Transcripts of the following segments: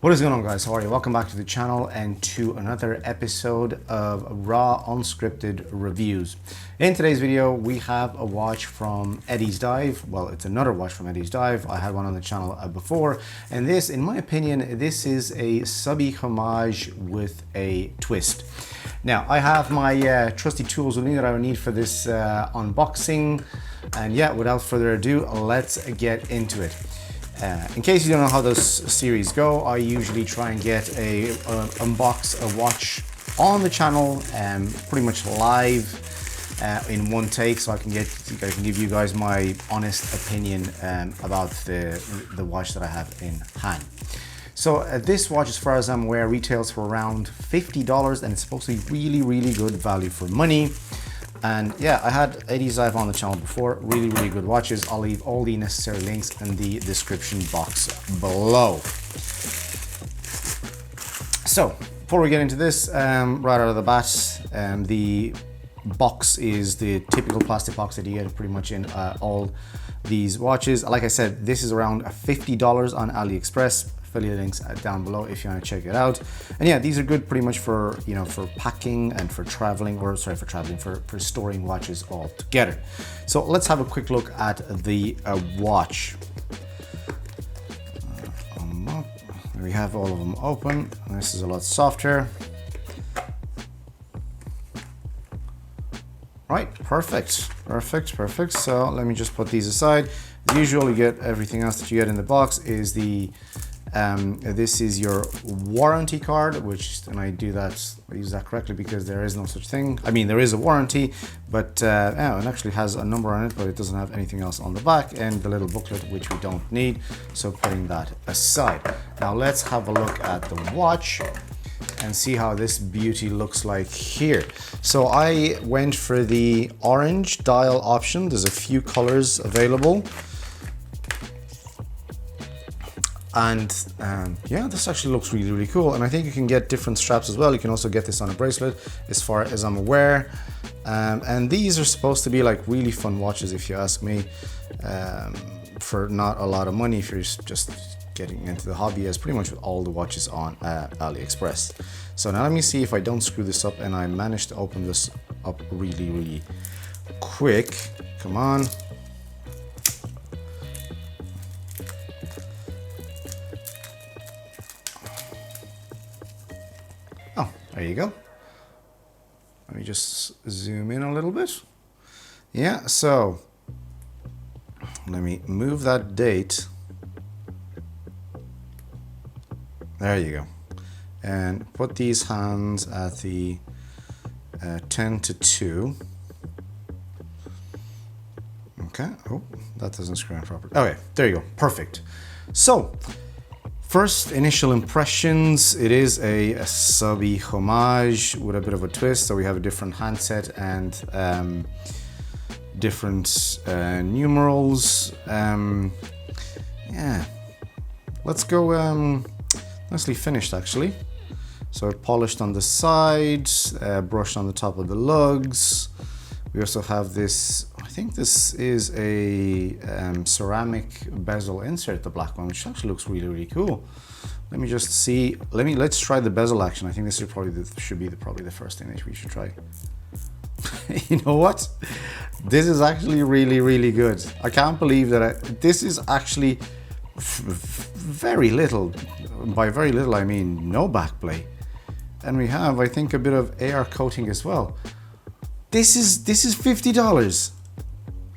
What is going on, guys? How are you? Welcome back to the channel and to another episode of raw unscripted reviews. In today's video we have a watch from Eddie's Dive. Well, it's another watch from Eddie's Dive. I had one on the channel before, and this, in my opinion, this is a subby homage with a twist. Now I have my trusty tools with me that I would need for this unboxing, and yeah, without further ado, let's get into it. In case you don't know how those series go, I usually try and unbox a watch on the channel pretty much live in one take, so I can give you guys my honest opinion about the watch that I have in hand. So this watch, as far as I'm aware, retails for around $50, and it's supposed to be really good value for money. And yeah, I had Eddie's Dive on the channel before. Really good watches. I'll leave all the necessary links in the description box below. So before we get into this, right out of the bat, the box is the typical plastic box that you get pretty much in all these watches. Like I said, this is around $50 on AliExpress. Affiliate links down below if you want to check it out. And yeah, these are good pretty much for, you know, for packing and for traveling, or sorry, for storing watches all together. So let's have a quick look at the watch. We have all of them open. This is a lot softer. Right, perfect. So let me just put these aside. As usual, you get everything else that you get in the box is the this is your warranty card, which, and I use that correctly because there is no such thing. I mean, there is a warranty, but it actually has a number on it, but it doesn't have anything else on the back, and the little booklet, which we don't need. So putting that aside. Now let's have a look at the watch and see how this beauty looks like here. So I went for the orange dial option. There's a few colors available. And yeah, this actually looks really cool, and I think you can get different straps as well. You can also get this on a bracelet, as far as I'm aware, and these are supposed to be like really fun watches, if you ask me, for not a lot of money if you're just getting into the hobby, as pretty much with all the watches on AliExpress. So now let me see if I don't screw this up and I manage to open this up really quick. Come on. There you go. Let me just zoom in a little bit. Yeah, so let me move that date. There you go. And put these hands at the 10 to 2. Okay. Oh, that doesn't screw in properly. Okay, there you go. Perfect. So, first initial impressions, it is a subby homage with a bit of a twist. So we have a different handset and different numerals. Yeah, let's go nicely finished actually. So polished on the sides, brushed on the top of the lugs. We also have this, I think this is a ceramic bezel insert, the black one, which actually looks really cool. Let me just see. Let's try the bezel action. I think this is probably the first thing that we should try. You know what? This is actually really good. I can't believe that this is actually very little. By very little, I mean no backplate. And we have, I think, a bit of AR coating as well. This is $50.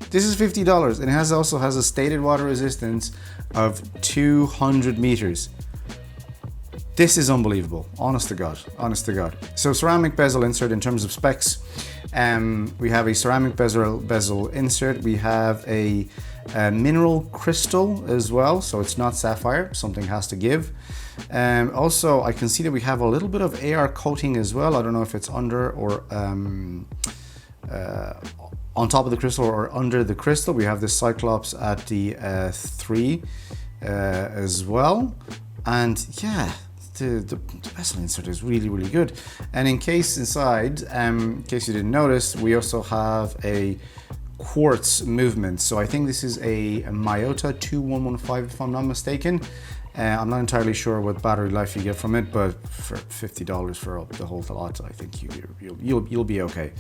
This is $50, and it also has a stated water resistance of 200 meters. This is unbelievable, honest to God. So ceramic bezel insert in terms of specs, we have a ceramic bezel insert. We have a mineral crystal as well, so it's not sapphire. Something has to give. Also, I can see that we have a little bit of AR coating as well. I don't know if it's under or on top of the crystal or under the crystal. We have this Cyclops at the 3 as well, and yeah, the bezel insert is really good. And in case inside, in case you didn't notice, we also have a quartz movement. So I think this is a Miyota 2115 if I'm not mistaken. I'm not entirely sure what battery life you get from it, but for $50 for the whole lot, I think you'll be okay.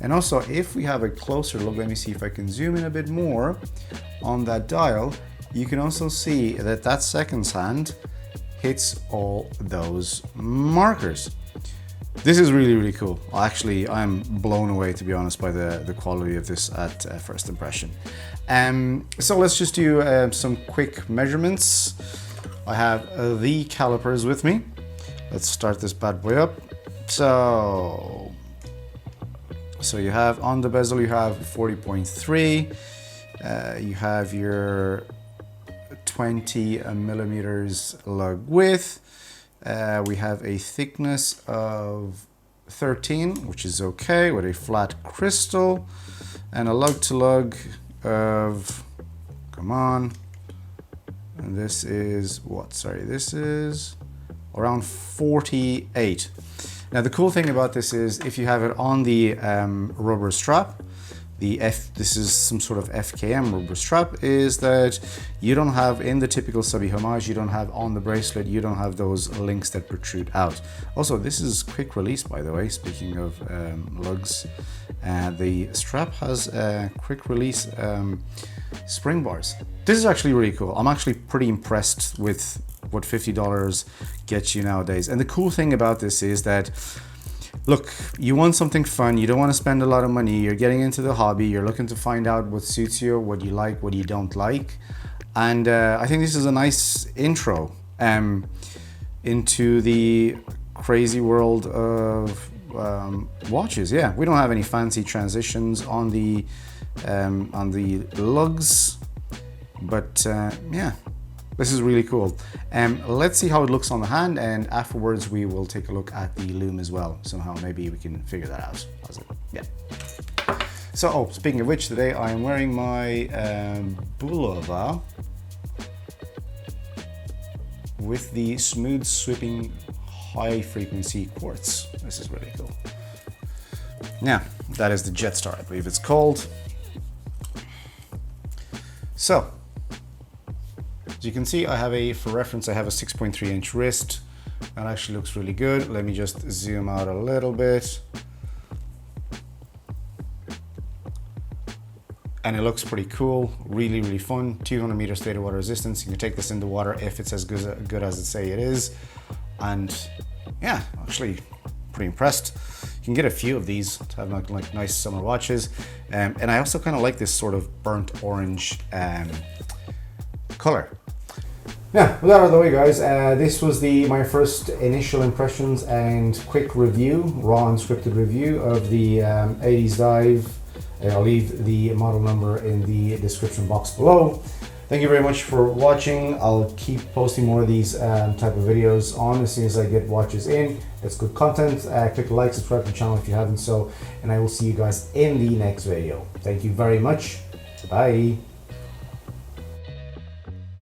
And also, if we have a closer look, let me see if I can zoom in a bit more on that dial. You can also see that that seconds hand hits all those markers. This is really, really cool. Actually, I'm blown away, to be honest, by the quality of this at first impression. So let's just do some quick measurements. I have the calipers with me. Let's start this bad boy up. So you have on the bezel, you have 40.3. You have your 20 millimeters lug width. We have a thickness of 13, which is okay, with a flat crystal, and a lug to lug of, come on, and this is what? Sorry, this is around 48. Now the cool thing about this is if you have it on the rubber strap, this is some sort of FKM rubber strap, is that you don't have, in the typical subby homage, you don't have on the bracelet, you don't have those links that protrude out. Also, this is quick release, by the way, speaking of lugs. The strap has quick release spring bars. This is actually really cool. I'm actually pretty impressed with what $50 gets you nowadays. And the cool thing about this is that, look, you want something fun, you don't want to spend a lot of money, you're getting into the hobby, you're looking to find out what suits you, what you like, what you don't like. And I think this is a nice intro into the crazy world of watches. Yeah, we don't have any fancy transitions on the lugs, but yeah, this is really cool. Let's see how it looks on the hand, and afterwards we will take a look at the loom as well. Somehow maybe we can figure that out. How's it? Yeah. So, speaking of which, today I am wearing my Bulova with the smooth sweeping high frequency quartz. This is really cool. Yeah, that is the Jetstar, I believe it's called. So, as you can see, for reference, I have a 6.3 inch wrist. That actually looks really good. Let me just zoom out a little bit. And it looks pretty cool, really, really fun. 200 meter state of water resistance. You can take this in the water if it's as good as it say it is. And yeah, actually pretty impressed. You can get a few of these to have like nice summer watches. And I also kind of like this sort of burnt orange color. Yeah, with that out of the way, guys, this was my first initial impressions and quick review, raw unscripted review of the 80s dive. I'll leave the model number in the description box below. Thank you very much for watching. I'll keep posting more of these type of videos on as soon as I get watches in. It's good content. Click like, subscribe to the channel if you haven't so, and I will see you guys in the next video. Thank you very much. Bye.